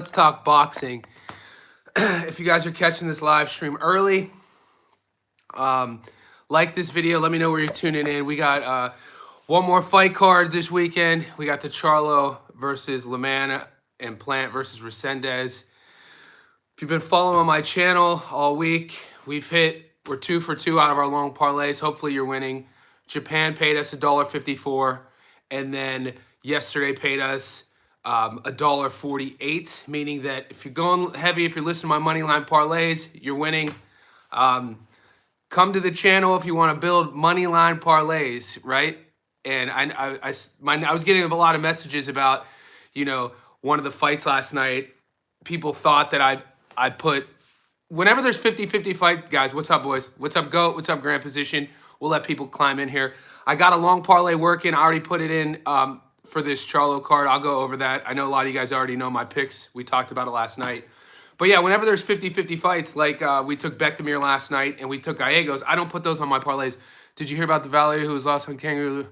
Let's talk boxing. If you guys are catching this live stream early, um, like this video. Let me know where you're tuning in. We got one more fight card this weekend. We got the Charlo versus Laman and Plant versus Resendez. If you've been following my channel all week, we're 2 for 2 out of our long parlays. Hopefully you're winning. Japan paid us $1.54, and then yesterday paid us $1.48, meaning that if you're going heavy, if you're listening to my money line parlays, you're winning. Come to the channel if you want to build money line parlays, right? And I was getting a lot of messages about, one of the fights last night. People thought that I put, whenever there's 50-50 fight, guys, what's up, boys? What's up, GOAT? What's up, Grand Position? We'll let people climb in here. I got a long parlay working. I already put it in for this Charlo card. I'll go over that. I know a lot of you guys already know my picks. We talked about it last night. But yeah, whenever there's 50-50 fights, like we took Bektamir last night and we took Gallegos, I don't put those on my parlays. Did you hear about the Valley who was lost on Kangaroo?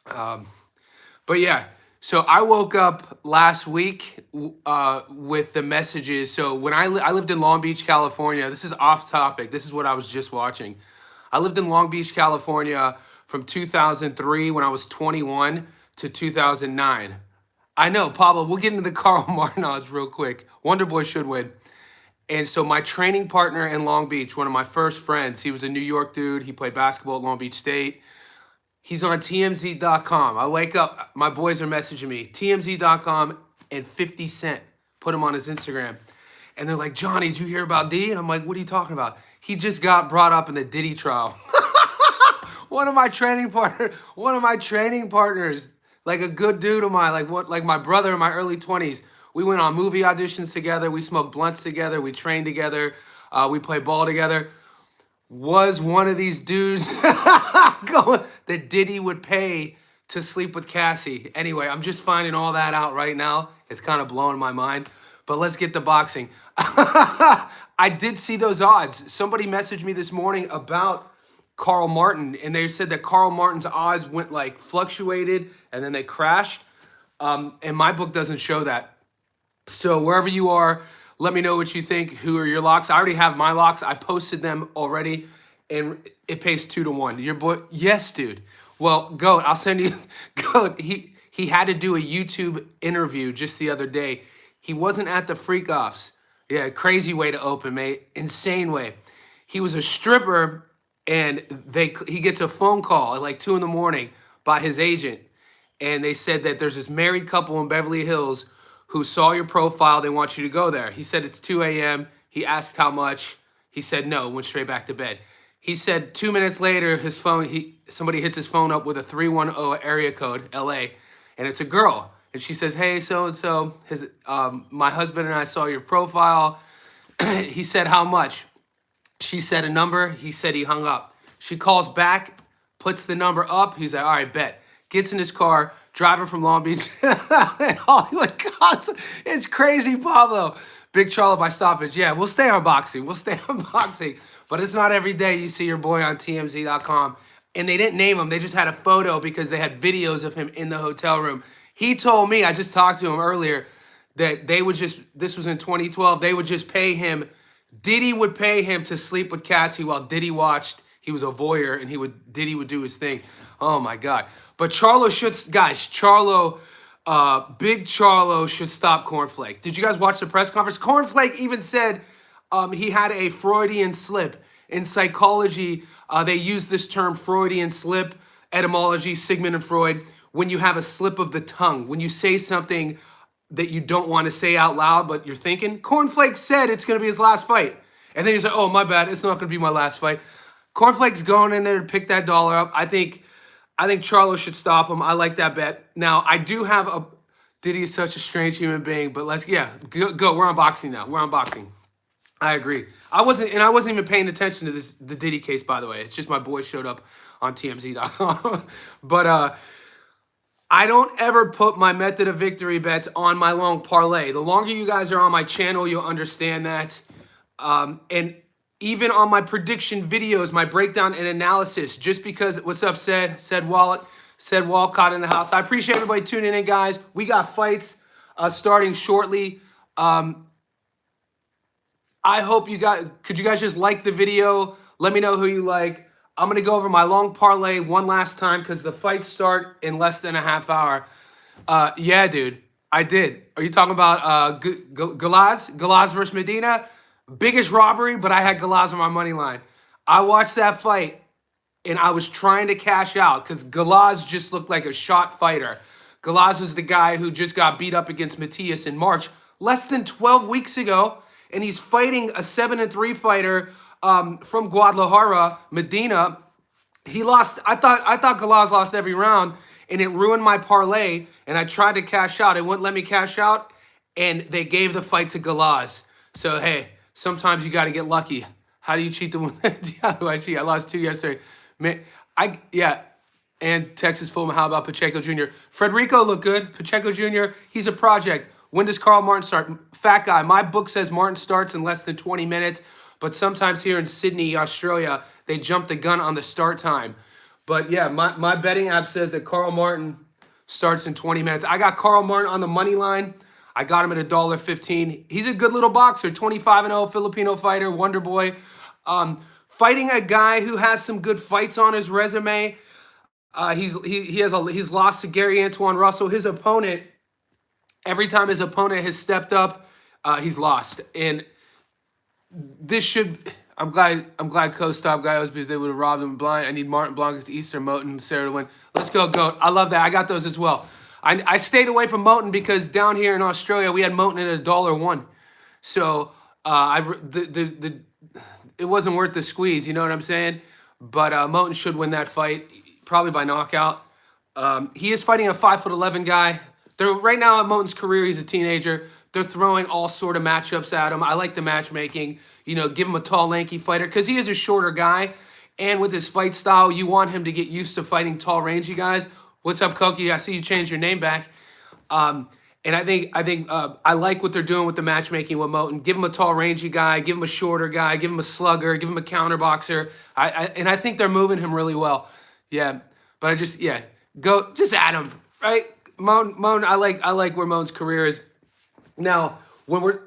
But yeah, so I woke up last week with the messages. So when I lived in Long Beach, California, this is off topic. This is what I was just watching. I lived in Long Beach, California from 2003 when I was 21 to 2009. I know, Pablo, we'll get into the Carl Martin odds real quick. Wonder Boy should win. And so my training partner in Long Beach, one of my first friends, he was a New York dude. He played basketball at Long Beach State. He's on TMZ.com. I wake up, my boys are messaging me, TMZ.com and 50 Cent put him on his Instagram. And they're like, Johnny, did you hear about D? And I'm like, what are you talking about? He just got brought up in the Diddy trial. One of my training partners, like a good dude of mine, like my brother in my early 20s. We went on movie auditions together. We smoked blunts together. We trained together. We played ball together. Was one of these dudes that Diddy would pay to sleep with Cassie. Anyway, I'm just finding all that out right now. It's kind of blowing my mind. But let's get to boxing. I did see those odds. Somebody messaged me this morning about Carl Martin, and they said that Carl Martin's odds went fluctuated and then they crashed. And my book doesn't show that. So wherever you are, let me know what you think. Who are your locks? I already have my locks. I posted them already, and it pays 2-1. Your boy, yes, dude. Well, GOAT, I'll send you. GOAT, he had to do a YouTube interview just the other day. He wasn't at the freak offs. Yeah, crazy way to open, mate. Insane way. He was a stripper, and he gets a phone call at 2 a.m. by his agent, and they said that there's this married couple in Beverly Hills who saw your profile. They want you to go there. He said it's 2 a.m. He asked how much. He said no, went straight back to bed. He said 2 minutes later, his phone, somebody hits his phone up with a 310 area code, LA, and it's a girl. And she says, hey, so-and-so, my husband and I saw your profile. He said, how much? She said a number. He said he hung up. She calls back, puts the number up. He's like, all right, bet. Gets in his car, driving from Long Beach and Hollywood. It's crazy, Pablo. Big Charlo by stoppage. Yeah, we'll stay on boxing. But it's not every day you see your boy on TMZ.com. And they didn't name him. They just had a photo because they had videos of him in the hotel room. He told me, I just talked to him earlier, that this was in 2012, they would just pay him. Diddy would pay him to sleep with Cassie while Diddy watched. He was a voyeur, and Diddy would do his thing. Oh my God. But Charlo Big Charlo should stop Cornflake. Did you guys watch the press conference? Cornflake even said he had a Freudian slip. In psychology, they use this term Freudian slip, etymology, Sigmund and Freud, when you have a slip of the tongue, when you say something that you don't want to say out loud, but you're thinking. Cornflake said it's going to be his last fight. And then he's like, oh, my bad, it's not going to be my last fight. Cornflake's going in there to pick that dollar up. I think Charlo should stop him. I like that bet. Now, I do have Diddy is such a strange human being, but go. We're on boxing now. We're on boxing. I agree. I wasn't even paying attention to the Diddy case, by the way. It's just my boy showed up on TMZ.com. But I don't ever put my method of victory bets on my long parlay. The longer you guys are on my channel, you'll understand that. And even on my prediction videos, my breakdown and analysis, just because, what's up, said Walcott in the house. I appreciate everybody tuning in, guys. We got fights. starting shortly. I hope you guys, could you guys just like the video? Let me know who you like. I'm going to go over my long parlay one last time because the fights start in less than a half hour. Yeah, dude, I did. Are you talking about Galaz? Galaz versus Medina? Biggest robbery, but I had Galaz on my money line. I watched that fight and I was trying to cash out because Galaz just looked like a shot fighter. Galaz was the guy who just got beat up against Matias in March, less than 12 weeks ago, and he's fighting a 7-3 fighter from Guadalajara, Medina. He lost. I thought Galaz lost every round, and it ruined my parlay. And I tried to cash out. It wouldn't let me cash out, and they gave the fight to Galaz. So hey, sometimes you got to get lucky. How do you cheat the? How do I cheat? I lost 2 yesterday. Man, yeah. And Texas Fulham. How about Pacheco Jr.? Federico looked good. Pacheco Jr. He's a project. When does Carl Martin start? Fat guy. My book says Martin starts in less than 20 minutes. But sometimes here in Sydney, Australia, they jump the gun on the start time. But yeah, my betting app says that Carl Martin starts in 20 minutes. I got Carl Martin on the money line. I got him at $1.15. He's a good little boxer, 25-0, Filipino fighter, Wonder Boy. Fighting a guy who has some good fights on his resume. He's lost to Gary Antoine Russell. His opponent, every time his opponent has stepped up, he's lost. And this should. I'm glad Coast Top guy was because they would have robbed him blind. I need Martin Blancas, Easter, Moten, Sarah to win. Let's go, GOAT. I love that. I got those as well. I stayed away from Moten because down here in Australia we had Moten at $1.01. So it wasn't worth the squeeze. You know what I'm saying? But Moten should win that fight, probably by knockout. He is fighting a 5'11" guy. Right now in Moten's career, he's a teenager. They're throwing all sort of matchups at him. I like the matchmaking. You know, give him a tall, lanky fighter because he is a shorter guy. And with his fight style, you want him to get used to fighting tall, rangy guys. What's up, Koki? I see you changed your name back. And I think I like what they're doing with the matchmaking with Moten. Give him a tall, rangy guy. Give him a shorter guy. Give him a slugger. Give him a counterboxer. And I think they're moving him really well. Yeah, but go just at him, right? Moten, I like where Moten's career is. Now, when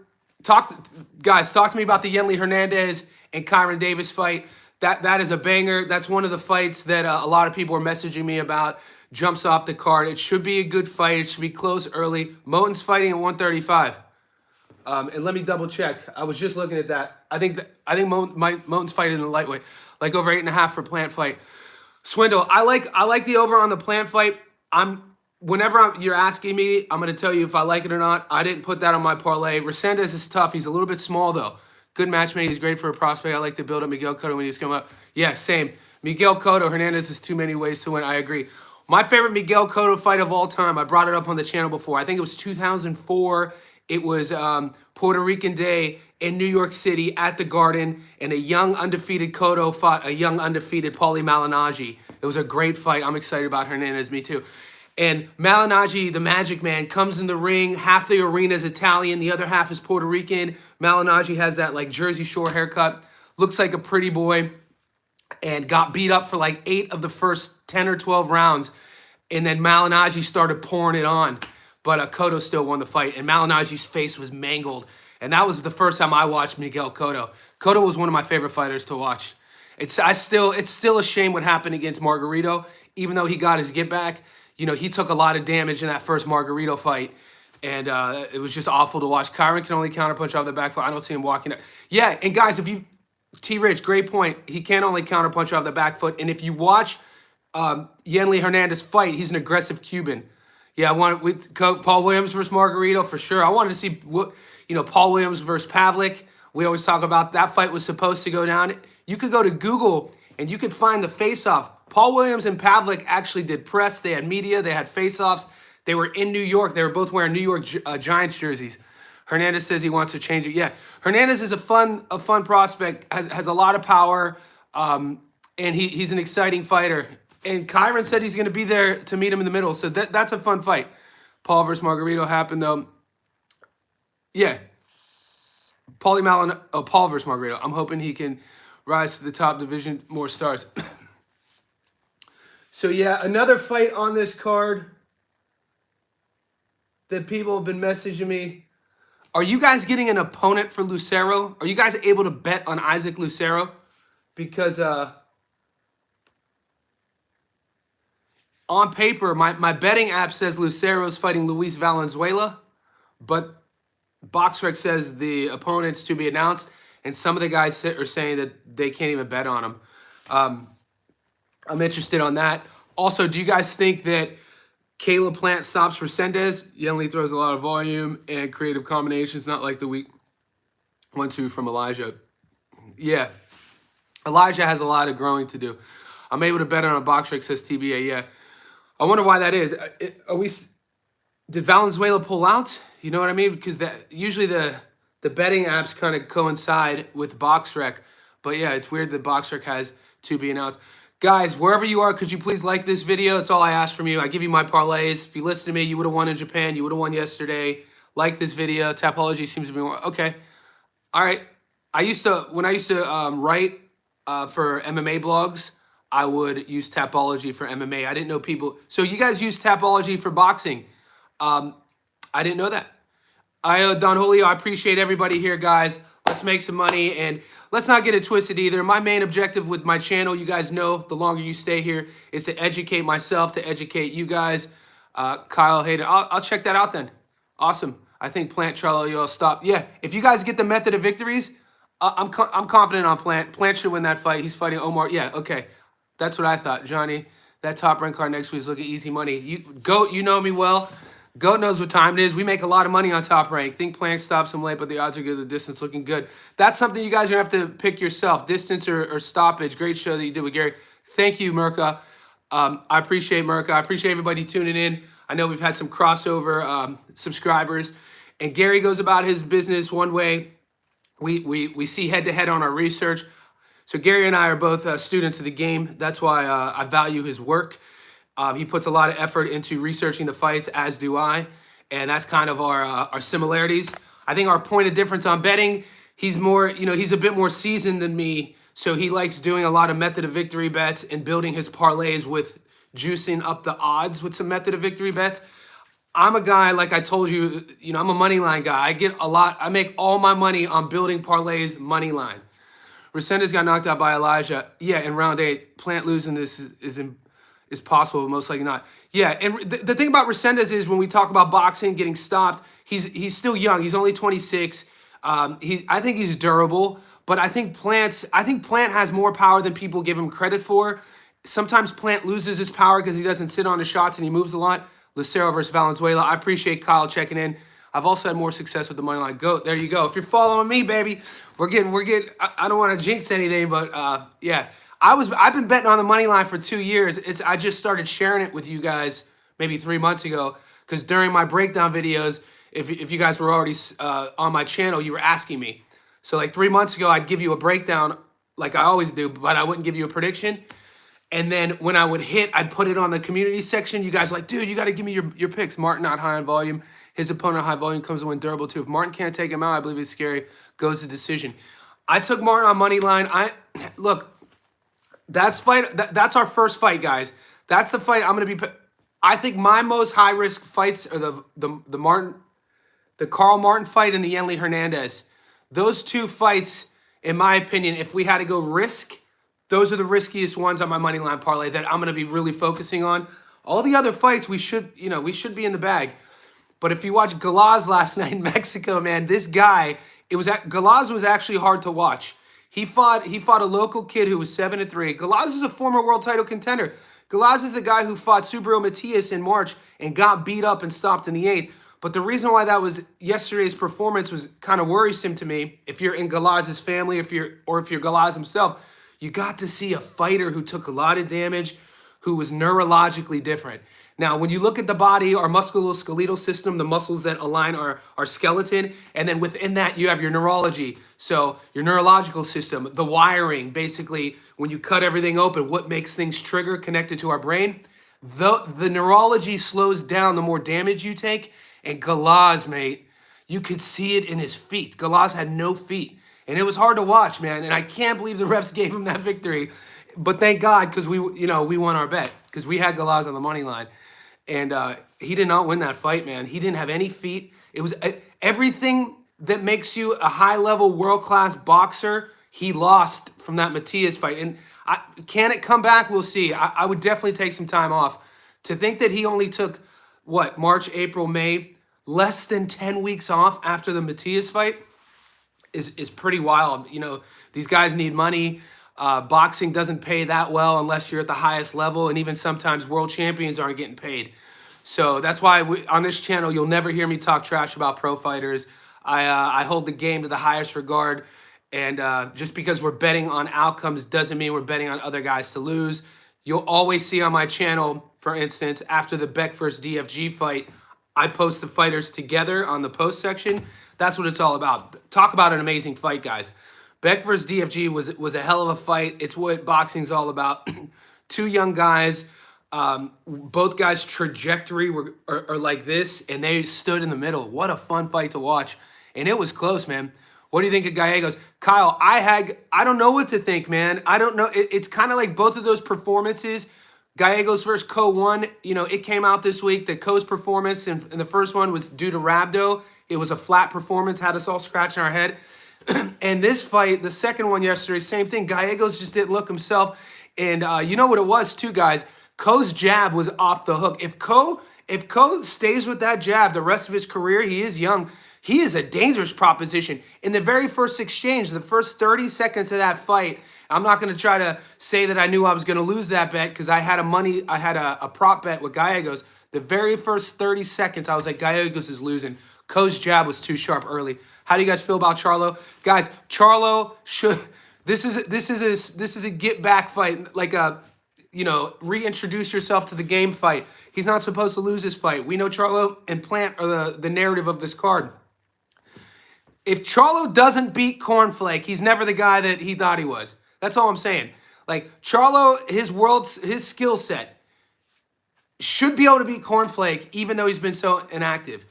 talk to me about the Yenli Hernandez and Kyron Davis fight. That is a banger. That's one of the fights that a lot of people are messaging me about. Jumps off the card. It should be a good fight. It should be close early. Moten's fighting at 135. And let me double check. I was just looking at that. I think Moten's fighting in the lightweight, like over 8.5 for Plant fight. Swindle. I like the over on the Plant fight. You're asking me, I'm going to tell you if I like it or not. I didn't put that on my parlay. Resendez is tough. He's a little bit small, though. Good matchmate. He's great for a prospect. I like to build up Miguel Cotto when he's coming up. Yeah, same. Miguel Cotto, Hernandez is too many ways to win. I agree. My favorite Miguel Cotto fight of all time, I brought it up on the channel before. I think it was 2004. It was Puerto Rican Day in New York City at the Garden, and a young undefeated Cotto fought a young undefeated Paulie Malignaggi. It was a great fight. I'm excited about Hernandez. Me too. And Malignaggi, the Magic Man, comes in the ring. Half the arena is Italian. The other half is Puerto Rican. Malignaggi has that like Jersey Shore haircut. Looks like a pretty boy. And got beat up for like 8 of the first 10 or 12 rounds. And then Malignaggi started pouring it on. But Cotto still won the fight. And Malignaggi's face was mangled. And that was the first time I watched Miguel Cotto. Cotto was one of my favorite fighters to watch. It's still a shame what happened against Margarito. Even though he got his get back. You know, he took a lot of damage in that first Margarito fight. And it was just awful to watch. Kyron can only counterpunch off the back foot. I don't see him walking. Yeah, and guys, T-Rich, great point. He can only counterpunch off the back foot. And if you watch Yenli Hernandez fight, he's an aggressive Cuban. Yeah, Paul Williams versus Margarito for sure. I wanted to see Paul Williams versus Pavlik. We always talk about that fight was supposed to go down. You could go to Google and you could find the face-off. Paul Williams and Pavlik actually did press. They had media. They had face-offs. They were in New York. They were both wearing New York Giants jerseys. Hernandez says he wants to change it. Yeah, Hernandez is a fun prospect. Has a lot of power, and he's an exciting fighter. And Kyron said he's going to be there to meet him in the middle. So that's a fun fight. Paul versus Margarito happened though. Yeah, Paul versus Margarito. I'm hoping he can rise to the top division, more stars. So yeah, another fight on this card that people have been messaging me. Are you guys getting an opponent for Lucero? Are you guys able to bet on Isaac Lucero? Because on paper, my betting app says Lucero is fighting Luis Valenzuela, but BoxRec says the opponent's to be announced, and some of the guys are saying that they can't even bet on him. I'm interested on that. Also, do you guys think that Caleb Plant stops Resendez? Yenli throws a lot of volume and creative combinations, not like the weak 1-2 from Elijah. Yeah, Elijah has a lot of growing to do. I'm able to bet on a BoxRec, says TBA. Yeah, I wonder why that is. Did Valenzuela pull out? You know what I mean? Because usually the betting apps kind of coincide with BoxRec. But yeah, it's weird that BoxRec has to be announced. Guys, wherever you are, could you please like this video? It's all I ask from you. I give you my parlays. If you listen to me, you would have won in Japan. You would have won yesterday. Like this video. Tapology seems to be more. Okay. All right. When I used to write for MMA blogs, I would use Tapology for MMA. I didn't know people. So you guys use Tapology for boxing. I didn't know that. Don Julio, I appreciate everybody here, guys. Let's make some money, and let's not get it twisted either. My main objective with my channel, you guys know, the longer you stay here, is to educate myself, to educate you guys. Kyle Hayden, I'll check that out then. Awesome. I think Plant Trello, you'll stop. Yeah, if you guys get the method of victories, I'm confident on Plant. Plant should win that fight. He's fighting Omar. Yeah, okay. That's what I thought. Johnny, that top rank card next week is looking easy money. Goat, you know me well. Goat knows what time it is. We make a lot of money on Top Rank. Think Plant stops him late, but the odds are good. The distance looking good. That's something you guys are going to have to pick yourself. Distance or stoppage. Great show that you did with Gary. Thank you, Mirka. I appreciate Mirka. I appreciate everybody tuning in. I know we've had some crossover subscribers. And Gary goes about his business one way. We see head-to-head on our research. So Gary and I are both students of the game. That's why I value his work. He puts a lot of effort into researching the fights, as do I, and that's kind of our similarities. I think our point of difference on betting, he's more, he's a bit more seasoned than me, so he likes doing a lot of method of victory bets and building his parlays with juicing up the odds with some method of victory bets. I'm a guy, like I told you, I'm a money line guy. I make all my money on building parlays money line. Resendez got knocked out by Elijah. Yeah, in round 8, Plant losing this is possible, but most likely not. Yeah, and the thing about Resendez is when we talk about boxing, getting stopped, he's still young. He's only 26. I think he's durable, but I think Plant has more power than people give him credit for. Sometimes Plant loses his power because he doesn't sit on his shots and he moves a lot. Lucero versus Valenzuela. I appreciate Kyle checking in. I've also had more success with the moneyline goat. There you go. If you're following me, baby, we're getting. I don't want to jinx anything, but yeah. I've been betting on the money line for 2 years. I just started sharing it with you guys maybe 3 months ago because during my breakdown videos, if you guys were already on my channel, you were asking me. So like 3 months ago, I'd give you a breakdown like I always do, but I wouldn't give you a prediction. And then when I would hit, I'd put it on the community section. You guys were like, dude, you got to give me your picks. Martin not high on volume. His opponent high volume comes to win durable too. If Martin can't take him out, I believe it's scary. Goes to decision. I took Martin on money line. Look. That's our first fight, guys. That's the fight I'm going to be. I think my most high risk fights are the Carl Martin fight and the Yenli Hernandez. Those 2 fights, in my opinion, if we had to go risk, those are the riskiest ones on my money line parlay that I'm going to be really focusing on. All the other fights we should be in the bag. But if you watch Galaz last night in Mexico, man, this guy, Galaz was actually hard to watch. He fought a local kid who was 7-3. Galaz is a former world title contender. Galaz is the guy who fought Subriel Matias in March and got beat up and stopped in the 8th. But the reason why that was yesterday's performance was kind of worrisome to me. If you're in Galaz's family, if you're Galaz himself, you got to see a fighter who took a lot of damage, who was neurologically different. Now, when you look at the body, our musculoskeletal system, the muscles that align our skeleton, and then within that, you have your neurology. So your neurological system, the wiring, basically, when you cut everything open, what makes things trigger connected to our brain? The neurology slows down the more damage you take. And Galaz, mate, you could see it in his feet. Galaz had no feet. And it was hard to watch, man. And I can't believe the refs gave him that victory. But thank God, because we won our bet. Because we had Galaz on the money line. And he did not win that fight, man. He didn't have any feet. It was everything that makes you a high-level, world-class boxer. He lost from that Matias fight. And can it come back? We'll see. I would definitely take some time off. To think that he only took, what, March, April, May, less than 10 weeks off after the Matias fight is pretty wild. You know, these guys need money. Boxing doesn't pay that well unless you're at the highest level, and even sometimes world champions aren't getting paid. So that's why on this channel, you'll never hear me talk trash about pro fighters. I hold the game to the highest regard, and just because we're betting on outcomes doesn't mean we're betting on other guys to lose. You'll always see on my channel, for instance, after the Beck versus DFG fight, I post the fighters together on the post section. That's what it's all about. Talk about an amazing fight, guys. Beck versus DFG was a hell of a fight. It's what boxing's all about. Two young guys, both guys' trajectory are like this, and they stood in the middle. What a fun fight to watch. And it was close, man. What do you think of Gallegos? Kyle, I don't know what to think, man. I don't know. It's kind of like both of those performances. Gallegos versus Ko won. You know, it came out this week that Ko's performance in the first one was due to Rabdo. It was a flat performance, had us all scratching our head. And this fight, the second one yesterday, same thing. Gallegos just didn't look himself. And you know what it was too, guys? Ko's jab was off the hook. If Ko stays with that jab the rest of his career, he is young, he is a dangerous proposition. In the very first exchange, the first 30 seconds of that fight, I'm not going to try to say that I knew I was going to lose that bet because I had a prop bet with Gallegos. The very first 30 seconds, I was like, Gallegos is losing. Ko's jab was too sharp early. How do you guys feel about Charlo? Guys, Charlo should. This is a get back fight, like a, you know, reintroduce yourself to the game fight. He's not supposed to lose this fight. We know Charlo and Plant are the narrative of this card. If Charlo doesn't beat Cornflake, he's never the guy that he thought he was. That's all I'm saying. Like Charlo, his skill set should be able to beat Cornflake, even though he's been so inactive,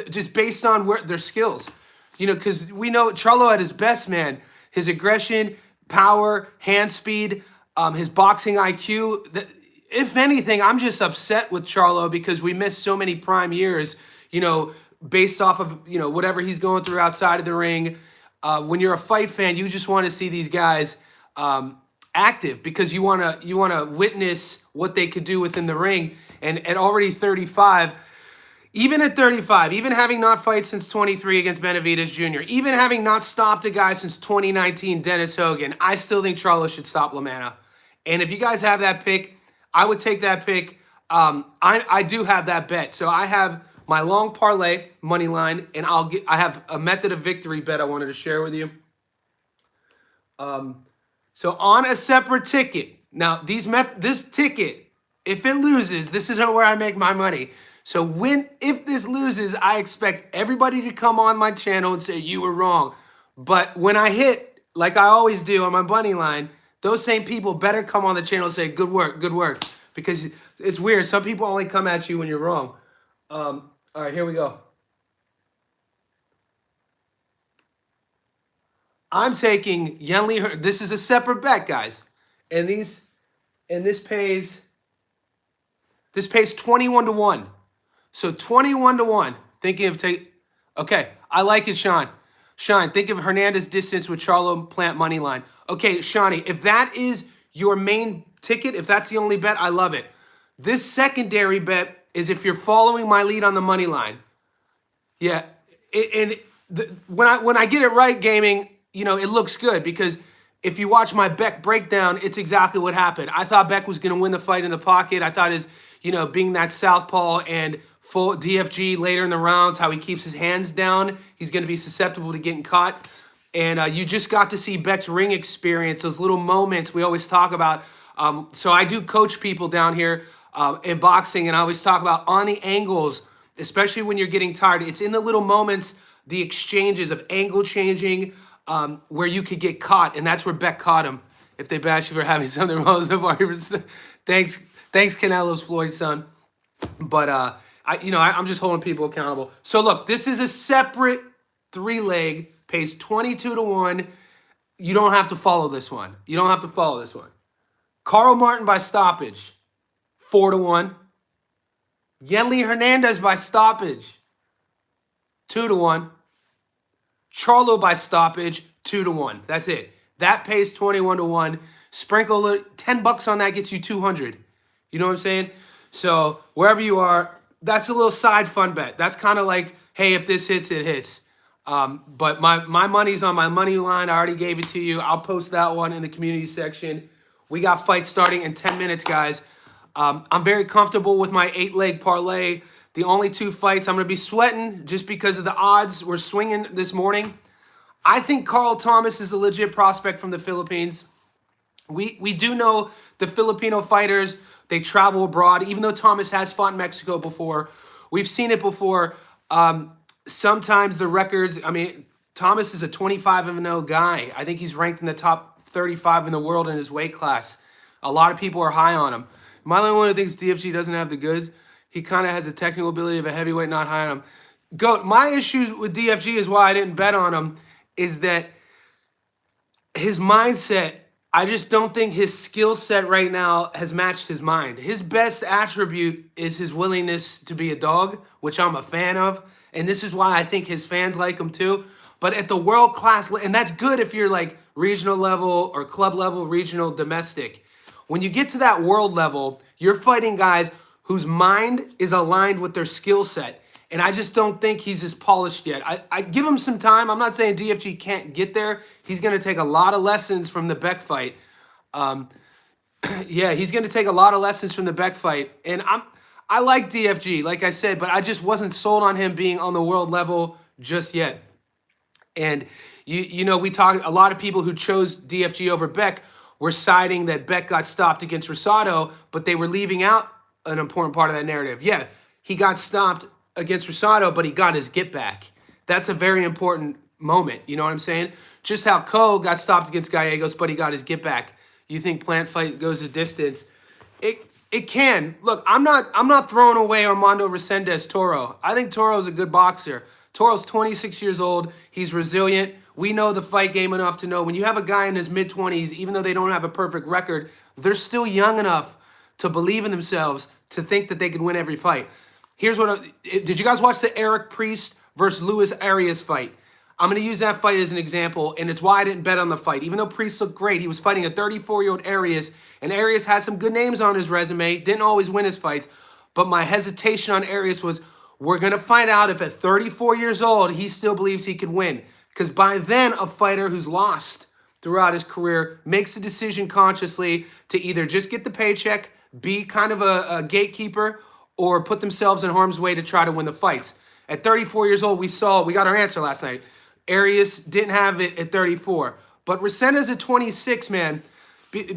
just based on their skills. You know, because we know Charlo at his best, man. His aggression, power, hand speed, his boxing IQ. If anything, I'm just upset with Charlo because we missed so many prime years, you know, based off of, you know, whatever he's going through outside of the ring. When you're a fight fan, you just want to see these guys active because you want to witness what they could do within the ring. And at already 35, even at 35, even having not fight since 23 against Benavidez Jr., even having not stopped a guy since 2019, Dennis Hogan, I still think Charlo should stop LaManna. And if you guys have that pick, I would take that pick. I do have that bet. So I have my long parlay money line, and I have a method of victory bet I wanted to share with you. So on a separate ticket. Now, this ticket, if it loses, this isn't where I make my money. So if this loses, I expect everybody to come on my channel and say you were wrong. But when I hit, like I always do on my money line, those same people better come on the channel and say good work, because it's weird. Some people only come at you when you're wrong. All right, here we go. I'm taking Yenli. This is a separate bet, guys, and this pays 21-1. So 21-1. Thinking of okay, I like it, Sean. Sean, think of Hernandez distance with Charlo Plant money line. Okay, Shawnee, if that is your main ticket, if that's the only bet, I love it. This secondary bet is if you're following my lead on the money line. Yeah, when I get it right, gaming, you know, it looks good because if you watch my Beck breakdown, it's exactly what happened. I thought Beck was going to win the fight in the pocket. I thought his, you know, being that southpaw and full DFG later in the rounds, how he keeps his hands down, he's going to be susceptible to getting caught. And you just got to see Beck's ring experience, those little moments we always talk about. So I do coach people down here in boxing, and I always talk about on the angles, especially when you're getting tired. It's in the little moments, the exchanges of angle changing, where you could get caught, and that's where Beck caught him. If they bash you for having something wrong, thanks, Canelo's Floyd son. But I'm just holding people accountable. So look, this is a separate 3-leg, pays 22-1. You don't have to follow this one. Carl Martin by stoppage, 4-1. Yenli Hernandez by stoppage, 2-1. Charlo by stoppage, 2-1. That's it. That pays 21-1. Sprinkle $10 on that gets you 200. You know what I'm saying? So wherever you are, that's a little side fun bet. That's kind of like, hey, if this hits, it hits. But my money's on my money line. I already gave it to you. I'll post that one in the community section. We got fights starting in 10 minutes, guys. I'm very comfortable with my 8-leg parlay. The only 2 fights I'm going to be sweating just because of the odds we're swinging this morning. I think Carl Thomas is a legit prospect from the Philippines. We do know the Filipino fighters, they travel abroad. Even though Thomas has fought in Mexico before, we've seen it before. Sometimes the records, I mean, Thomas is a 25-0 guy. I think he's ranked in the top 35 in the world in his weight class. A lot of people are high on him. My only one who thinks DFG doesn't have the goods, he kind of has the technical ability of a heavyweight, not high on him. My issues with DFG is why I didn't bet on him, is that his mindset, I just don't think his skill set right now has matched his mind. His best attribute is his willingness to be a dog, which I'm a fan of. And this is why I think his fans like him too. But at the world class, and that's good if you're like regional level or club level, regional, domestic. When you get to that world level, you're fighting guys whose mind is aligned with their skill set. And I just don't think he's as polished yet. I give him some time. I'm not saying DFG can't get there. He's going to take a lot of lessons from the Beck fight. Yeah, he's going to take a lot of lessons from the Beck fight. And I like DFG, like I said, but I just wasn't sold on him being on the world level just yet. And, you know, we talked, a lot of people who chose DFG over Beck were citing that Beck got stopped against Rosado, but they were leaving out an important part of that narrative. Yeah, he got stopped against Rosado, but he got his get back. That's a very important moment. You know what I'm saying? Just how Ko got stopped against Gallegos, but he got his get back. You think Plant fight goes a distance? It can. Look, I'm not throwing away Armando Resendez Toro. I think Toro's a good boxer. Toro's 26 years old. He's resilient. We know the fight game enough to know when you have a guy in his mid-20s, even though they don't have a perfect record, they're still young enough to believe in themselves to think that they can win every fight. Here's what did you guys watch the Eric Priest versus Luis Arias fight? I'm going to use that fight as an example, and it's why I didn't bet on the fight. Even though Priest looked great, he was fighting a 34-year-old Arias, and Arias had some good names on his resume, didn't always win his fights, but my hesitation on Arias was, we're going to find out if at 34 years old, he still believes he could win. Because by then, a fighter who's lost throughout his career makes a decision consciously to either just get the paycheck, be kind of a gatekeeper, or put themselves in harm's way to try to win the fights. At 34 years old, we got our answer last night. Arias didn't have it at 34. But Resendez at 26, man,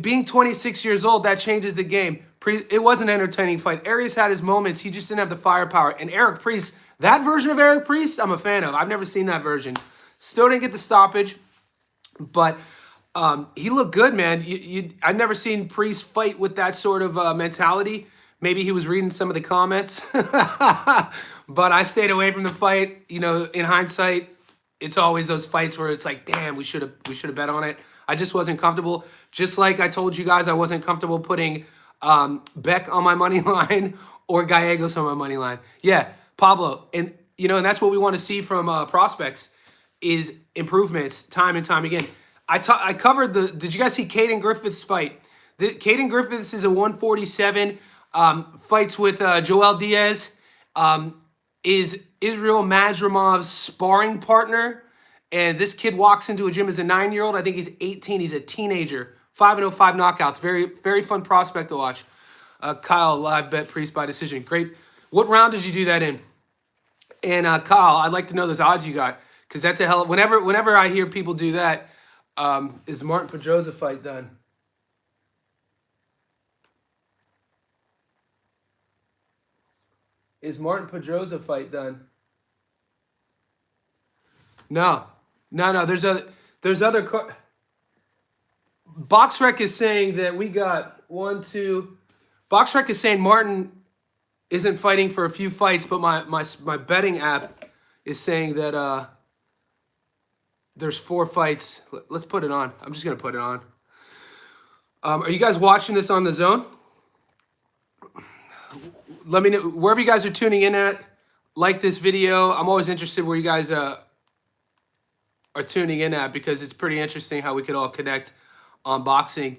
being 26 years old, that changes the game. It was an entertaining fight. Arias had his moments. He just didn't have the firepower. And Eric Priest, that version of Eric Priest, I'm a fan of. I've never seen that version. Still didn't get the stoppage, but he looked good, man. I've never seen Priest fight with that sort of mentality. Maybe he was reading some of the comments, but I stayed away from the fight. You know, in hindsight, it's always those fights where it's like, damn, we should have bet on it. I just wasn't comfortable. Just like I told you guys, I wasn't comfortable putting Beck on my money line or Gallegos on my money line. Yeah, Pablo, and you know, and that's what we want to see from prospects is improvements time and time again. I covered did you guys see Caden Griffith's fight? Caden Griffiths is a 147. Fights with Joel Diaz, is Israel Majramov's sparring partner. And this kid walks into a gym as a 9-year-old. I think he's 18. He's a teenager. 5-0, 5 knockouts. Very, very fun prospect to watch. Kyle, live bet Priest by decision. Great. What round did you do that in? And Kyle, I'd like to know those odds you got. Because that's a hell of, whenever I hear people do that, is Martin Pedrosa fight done? Is Martin Pedrosa fight done? No. There's other. BoxRec is saying that we got 1, 2. BoxRec is saying Martin isn't fighting for a few fights, but my betting app is saying that there's 4 fights. Let's put it on. I'm just gonna put it on. Are you guys watching this on the Zone? let me know wherever you guys are tuning in at. Like this video. I'm always interested where you guys are tuning in at, because it's pretty interesting how we could all connect on boxing.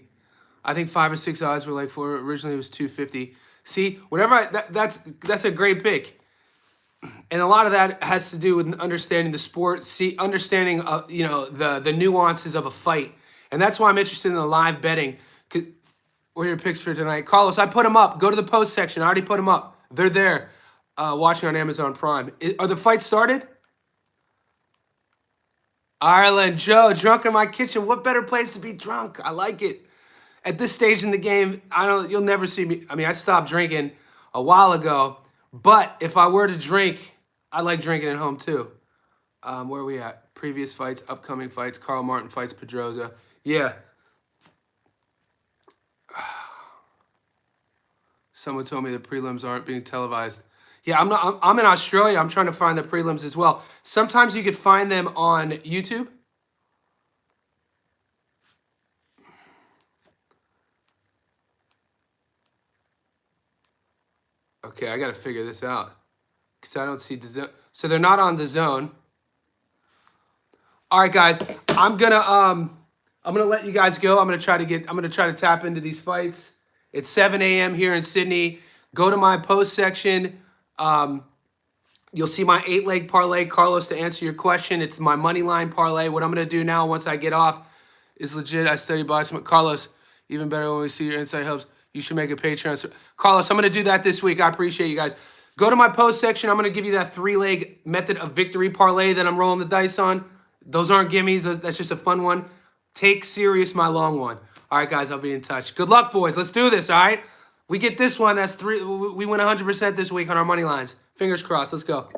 I think 5 or 6 odds were like for originally it was 250. See, whenever that's a great pick, and a lot of that has to do with understanding the sport, understanding the nuances of a fight, and that's why I'm interested in the live betting. What are your picks for tonight, Carlos? I put them up. Go to the post section. I already put them up. They're there. Watching on Amazon Prime. Are the fights started? Ireland, Joe, drunk in my kitchen. What better place to be drunk? I like it. At this stage in the game, you'll never see me. I mean, I stopped drinking a while ago, but if I were to drink, I like drinking at home too. Where are we at? Previous fights, upcoming fights, Carl Martin fights Pedroza. Yeah. Someone told me the prelims aren't being televised. Yeah, I'm in Australia. I'm trying to find the prelims as well. Sometimes you could find them on YouTube. Okay, I got to figure this out because I don't see DAZN. So they're not on DAZN. All right, guys, I'm gonna let you guys go. I'm gonna try to tap into these fights. It's 7 a.m. here in Sydney. Go to my post section. You'll see my 8-leg parlay, Carlos, to answer your question. It's my money line parlay. What I'm going to do now once I get off is legit. I study boxing. Carlos, even better when we see your insight helps. You should make a Patreon. Carlos, I'm going to do that this week. I appreciate you guys. Go to my post section. I'm going to give you that 3-leg method of victory parlay that I'm rolling the dice on. Those aren't gimmies. That's just a fun one. Take serious my long one. All right, guys, I'll be in touch. Good luck, boys. Let's do this, all right? We get this one. That's 3. We win 100% this week on our money lines. Fingers crossed. Let's go.